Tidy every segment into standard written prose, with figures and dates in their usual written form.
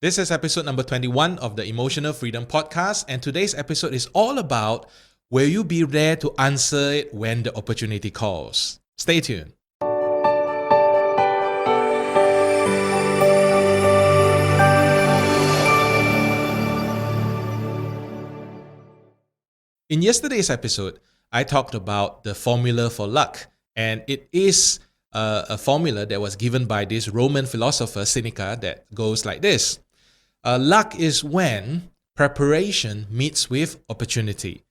This is episode number 21 of the Emotional Freedom Podcast, and today's episode is all about will you be there to answer it when the opportunity calls? Stay tuned. In yesterday's episode, I talked about the formula for luck, and it is a formula that was given by this Roman philosopher Seneca that goes like this. Luck is when preparation meets with opportunity.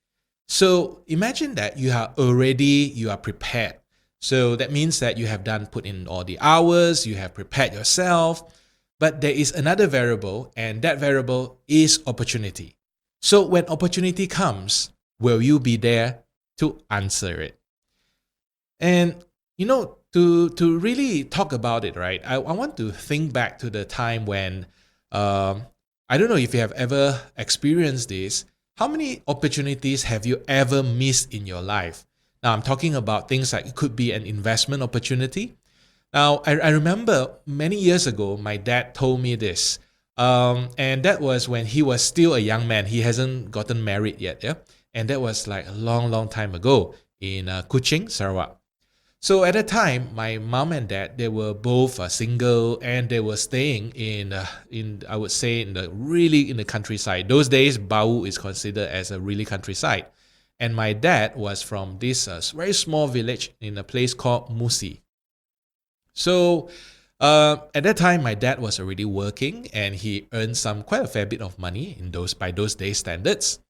So imagine that you are prepared. So that means that you have put in all the hours, you have prepared yourself, but there is another variable, and that variable is opportunity. So when opportunity comes, will you be there to answer it? And to really talk about it, right, I want to think back to the time when I don't know if you have ever experienced this. How many opportunities have you ever missed in your life? Now, I'm talking about things like it could be an investment opportunity. Now, I remember many years ago, my dad told me this. And that was when he was still a young man. He hasn't gotten married yet. Yeah? And that was like a long, long time ago in Kuching, Sarawak. So at that time, my mom and dad, they were both single, and they were staying in the countryside. Those days, Bau is considered as a really countryside. And my dad was from this very small village in a place called Musi. So at that time, my dad was already working, and he earned quite a fair bit of money by those days' standards.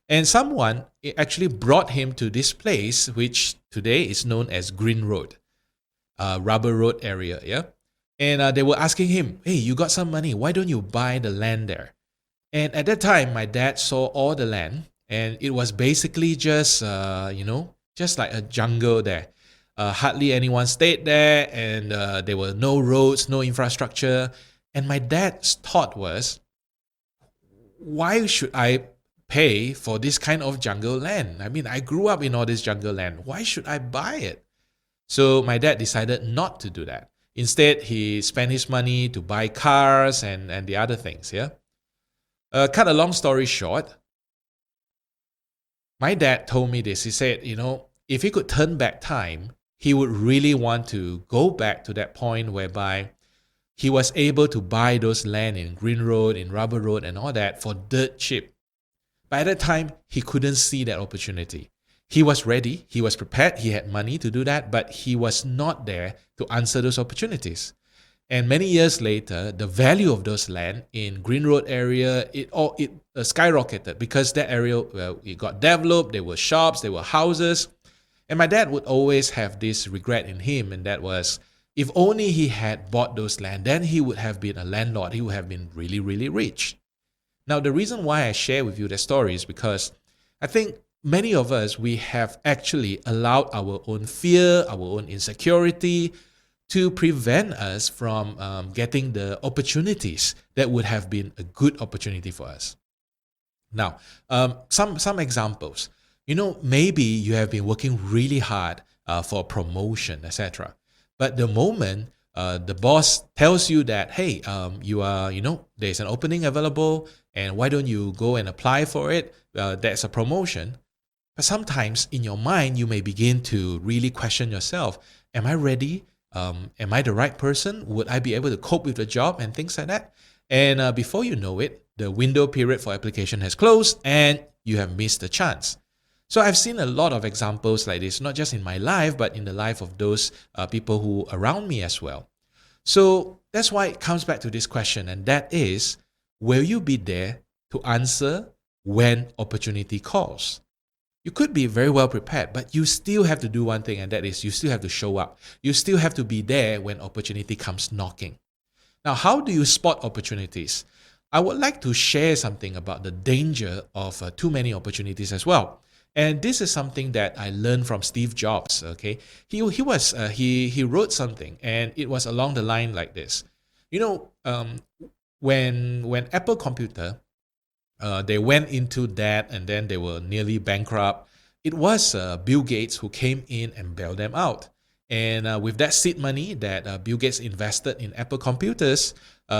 And someone actually brought him to this place, which today is known as Green Road, Rubber Road area, yeah? And they were asking him, hey, you got some money, why don't you buy the land there? And at that time, my dad saw all the land, and it was basically just like a jungle there. Hardly anyone stayed there, and there were no roads, no infrastructure. And my dad's thought was, why should I pay for this kind of jungle land? I mean, I grew up in all this jungle land. Why should I buy it? So my dad decided not to do that. Instead, he spent his money to buy cars and the other things, yeah? Cut a long story short, my dad told me this. He said, if he could turn back time, he would really want to go back to that point whereby he was able to buy those land in Green Road, in Rubber Road and all that for dirt cheap. By that time, he couldn't see that opportunity. He was ready, he was prepared, he had money to do that, but he was not there to answer those opportunities. And many years later, the value of those land in Green Road area, it skyrocketed because that area, it got developed, there were shops, there were houses. And my dad would always have this regret in him, and that was, if only he had bought those land, then he would have been a landlord, he would have been really, really rich. Now, the reason why I share with you the story is because I think many of us, we have actually allowed our own fear, our own insecurity to prevent us from getting the opportunities that would have been a good opportunity for us. Now, some examples. Maybe you have been working really hard for a promotion, etc. But the moment the boss tells you that, hey, there's an opening available, and why don't you go and apply for it? That's a promotion. But sometimes in your mind, you may begin to really question yourself. Am I ready? Am I the right person? Would I be able to cope with the job and things like that? And before you know it, the window period for application has closed and you have missed the chance. So I've seen a lot of examples like this, not just in my life, but in the life of those people who are around me as well. So that's why it comes back to this question, and that is, will you be there to answer when opportunity calls? You could be very well prepared, but you still have to do one thing, and that is you still have to show up. You still have to be there when opportunity comes knocking. Now, how do you spot opportunities? I would like to share something about the danger of too many opportunities as well. And this is something that I learned from Steve Jobs. Okay, he wrote something, and it was along the line like this. When Apple Computer they went into debt and then they were nearly bankrupt, it was Bill Gates who came in and bailed them out. And with that seed money that Bill Gates invested in Apple computers,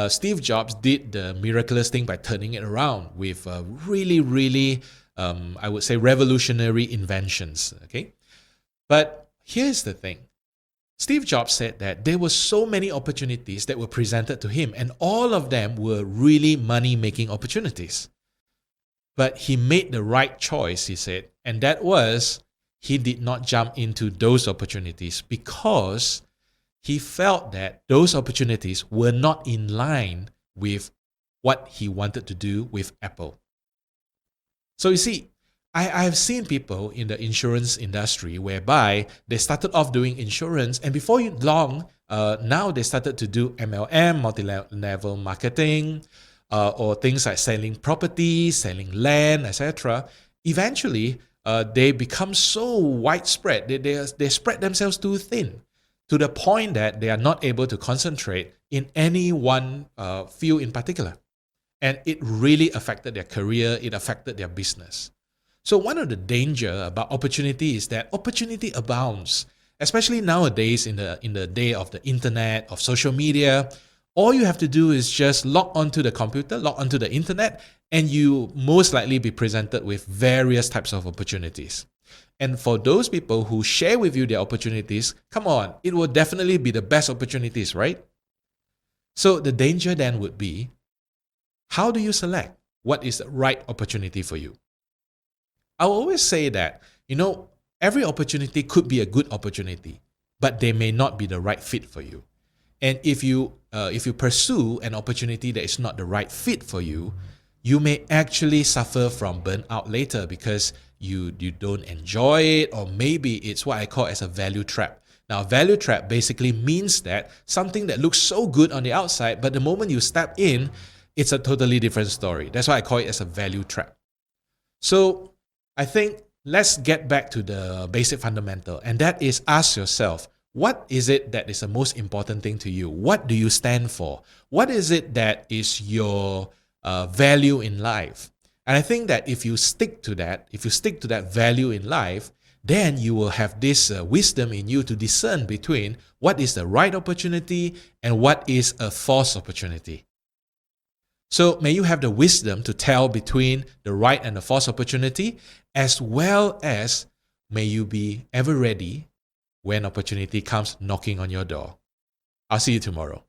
Steve Jobs did the miraculous thing by turning it around with really, really, I would say, revolutionary inventions. Okay, but here's the thing. Steve Jobs said that there were so many opportunities that were presented to him, and all of them were really money-making opportunities. But he made the right choice, he said, and that was he did not jump into those opportunities because he felt that those opportunities were not in line with what he wanted to do with Apple. So you see, I've seen people in the insurance industry whereby they started off doing insurance, and before long, now they started to do MLM, multi-level marketing, or things like selling properties, selling land, etc. Eventually, they become so widespread, they spread themselves too thin to the point that they are not able to concentrate in any one field in particular. And it really affected their career, it affected their business. So one of the danger about opportunity is that opportunity abounds, especially nowadays in the day of the internet, of social media. All you have to do is just log onto the computer, log onto the internet, and you most likely be presented with various types of opportunities. And for those people who share with you their opportunities, come on, it will definitely be the best opportunities, right? So the danger then would be, how do you select what is the right opportunity for you? I will always say that, every opportunity could be a good opportunity, but they may not be the right fit for you. And if you pursue an opportunity that is not the right fit for you, you may actually suffer from burnout later because you don't enjoy it, or maybe it's what I call as a value trap. Now, a value trap basically means that something that looks so good on the outside, but the moment you step in, it's a totally different story. That's why I call it as a value trap. So I think let's get back to the basic fundamental, and that is ask yourself, what is it that is the most important thing to you? What do you stand for? What is it that is your value in life? And I think that if you stick to that value in life, then you will have this wisdom in you to discern between what is the right opportunity and what is a false opportunity. So may you have the wisdom to tell between the right and the false opportunity, as well as may you be ever ready when opportunity comes knocking on your door. I'll see you tomorrow.